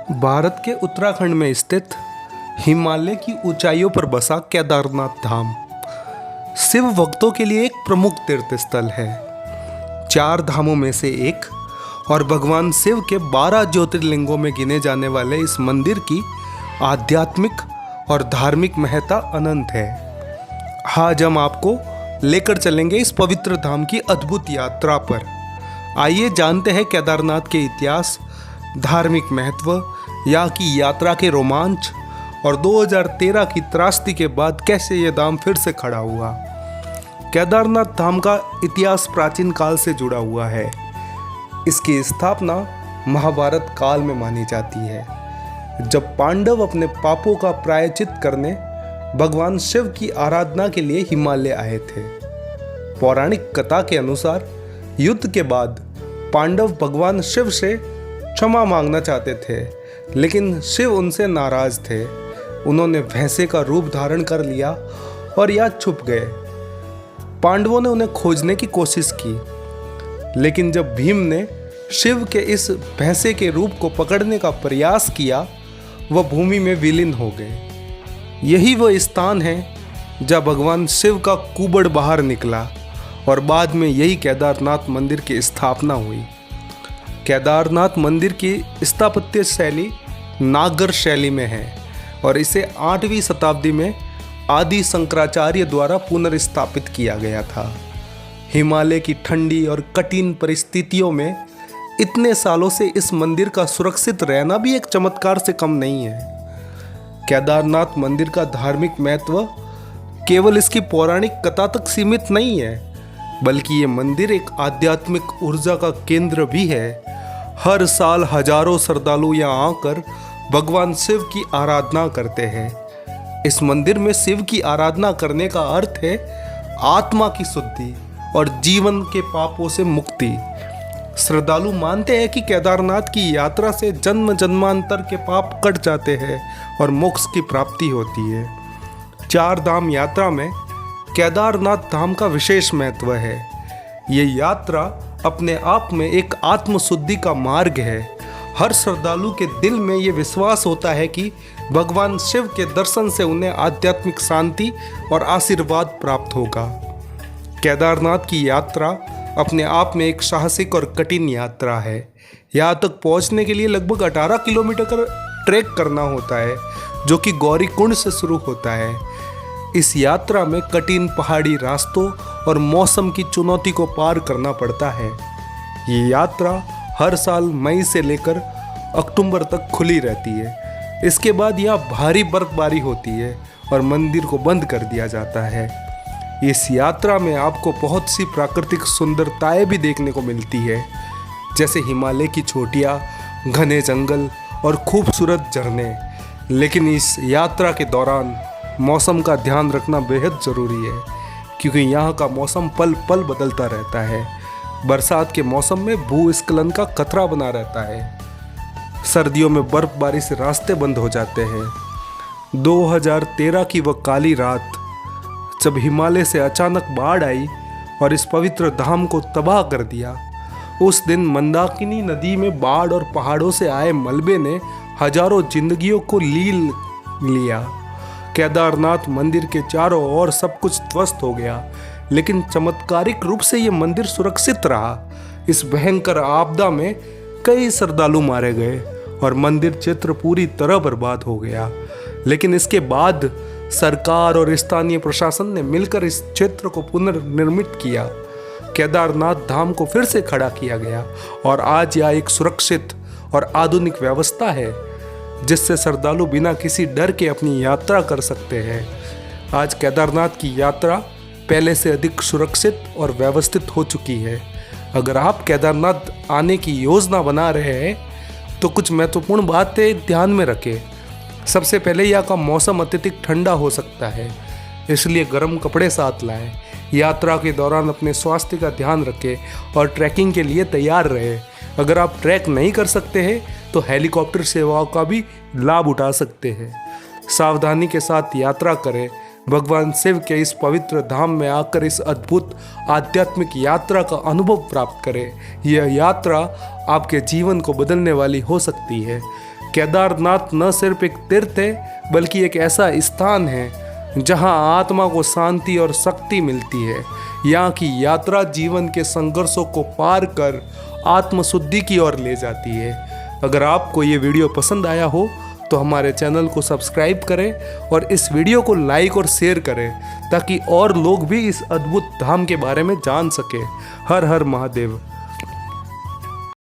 भारत के उत्तराखंड में स्थित हिमालय की ऊंचाइयों पर बसा केदारनाथ धाम शिव भक्तों के लिए एक प्रमुख तीर्थ स्थल है। 4 धामों में से एक और भगवान शिव के 12 ज्योतिर्लिंगों में गिने जाने वाले इस मंदिर की आध्यात्मिक और धार्मिक महत्ता अनंत है। आज हम आपको लेकर चलेंगे इस पवित्र धाम की अद्भुत यात्रा पर। आइए जानते हैं केदारनाथ के इतिहास, धार्मिक महत्व, यहाँ की यात्रा के रोमांच और 2013 की त्रासदी के बाद कैसे ये धाम फिर से खड़ा हुआ। केदारनाथ धाम का इतिहास प्राचीन काल से जुड़ा हुआ है। इसकी स्थापना महाभारत काल में मानी जाती है, जब पांडव अपने पापों का प्रायश्चित करने भगवान शिव की आराधना के लिए हिमालय आए थे। पौराणिक कथा के अनुसार युद्ध के बाद पांडव भगवान शिव से क्षमा मांगना चाहते थे, लेकिन शिव उनसे नाराज थे। उन्होंने भैंसे का रूप धारण कर लिया और यहाँ छुप गए। पांडवों ने उन्हें खोजने की कोशिश की, लेकिन जब भीम ने शिव के इस भैंसे के रूप को पकड़ने का प्रयास किया, वह भूमि में विलीन हो गए। यही वह स्थान है जहाँ भगवान शिव का कुबड़ बाहर निकला और बाद में यही केदारनाथ मंदिर की स्थापना हुई। केदारनाथ मंदिर की स्थापत्य शैली नागर शैली में है और इसे 8वीं शताब्दी में आदि शंकराचार्य द्वारा पुनर्स्थापित किया गया था। हिमालय की ठंडी और कठिन परिस्थितियों में इतने सालों से इस मंदिर का सुरक्षित रहना भी एक चमत्कार से कम नहीं है। केदारनाथ मंदिर का धार्मिक महत्व केवल इसकी पौराणिक कथा तक सीमित नहीं है, बल्कि ये मंदिर एक आध्यात्मिक ऊर्जा का केंद्र भी है। हर साल हजारों श्रद्धालु यहाँ आकर भगवान शिव की आराधना करते हैं। इस मंदिर में शिव की आराधना करने का अर्थ है आत्मा की शुद्धि और जीवन के पापों से मुक्ति। श्रद्धालु मानते हैं कि केदारनाथ की यात्रा से जन्म जन्मांतर के पाप कट जाते हैं और मोक्ष की प्राप्ति होती है। 4 धाम यात्रा में केदारनाथ धाम का विशेष महत्व है। ये यात्रा अपने आप में एक आत्मशुद्धि का मार्ग है। हर श्रद्धालु के दिल में ये विश्वास होता है कि भगवान शिव के दर्शन से उन्हें आध्यात्मिक शांति और आशीर्वाद प्राप्त होगा। केदारनाथ की यात्रा अपने आप में एक साहसिक और कठिन यात्रा है। यहाँ तक पहुँचने के लिए लगभग 18 किलोमीटर का ट्रैक करना होता है, जो कि गौरीकुंड से शुरू होता है। इस यात्रा में कठिन पहाड़ी रास्तों और मौसम की चुनौती को पार करना पड़ता है। ये यात्रा हर साल मई से लेकर अक्टूबर तक खुली रहती है। इसके बाद यहाँ भारी बर्फबारी होती है और मंदिर को बंद कर दिया जाता है। इस यात्रा में आपको बहुत सी प्राकृतिक सुंदरताएं भी देखने को मिलती है, जैसे हिमालय की चोटियाँ, घने जंगल और खूबसूरत झरने। लेकिन इस यात्रा के दौरान मौसम का ध्यान रखना बेहद ज़रूरी है, क्योंकि यहाँ का मौसम पल पल बदलता रहता है। बरसात के मौसम में भूस्खलन का खतरा बना रहता है। सर्दियों में बर्फबारी से रास्ते बंद हो जाते हैं। 2013 की वह काली रात, जब हिमालय से अचानक बाढ़ आई और इस पवित्र धाम को तबाह कर दिया, उस दिन मंदाकिनी नदी में बाढ़ और पहाड़ों से आए मलबे ने हजारों जिंदगियों को लील लिया। केदारनाथ मंदिर के चारों ओर सब कुछ ध्वस्त हो गया, लेकिन चमत्कारिक रूप से ये मंदिर सुरक्षित रहा। इस भयंकर आपदा में कई श्रद्धालु मारे गए और मंदिर चित्र पूरी तरह बर्बाद हो गया। लेकिन इसके बाद सरकार और स्थानीय प्रशासन ने मिलकर इस क्षेत्र को पुनर्निर्मित किया। केदारनाथ धाम को फिर से खड़ा किया गया और आज यह एक सुरक्षित और आधुनिक व्यवस्था है, जिससे श्रद्धालु बिना किसी डर के अपनी यात्रा कर सकते हैं। आज केदारनाथ की यात्रा पहले से अधिक सुरक्षित और व्यवस्थित हो चुकी है। अगर आप केदारनाथ आने की योजना बना रहे हैं तो कुछ महत्वपूर्ण बातें ध्यान में रखें। सबसे पहले यहाँ का मौसम अत्यधिक ठंडा हो सकता है, इसलिए गर्म कपड़े साथ लाएं। यात्रा के दौरान अपने स्वास्थ्य का ध्यान रखें और ट्रैकिंग के लिए तैयार रहें। अगर आप ट्रैक नहीं कर सकते हैं तो हेलीकॉप्टर सेवाओं का भी लाभ उठा सकते हैं। सावधानी के साथ यात्रा करें। भगवान शिव के इस पवित्र धाम में आकर इस अद्भुत आध्यात्मिक यात्रा का अनुभव प्राप्त करें। यह यात्रा आपके जीवन को बदलने वाली हो सकती है। केदारनाथ न सिर्फ एक तीर्थ है बल्कि एक ऐसा स्थान है जहां आत्मा को शांति और शक्ति मिलती है। यहाँ की यात्रा जीवन के संघर्षों को पार कर आत्मशुद्धि की ओर ले जाती है। अगर आपको ये वीडियो पसंद आया हो तो हमारे चैनल को सब्सक्राइब करें और इस वीडियो को लाइक और शेयर करें ताकि और लोग भी इस अद्भुत धाम के बारे में जान सकें। हर हर महादेव।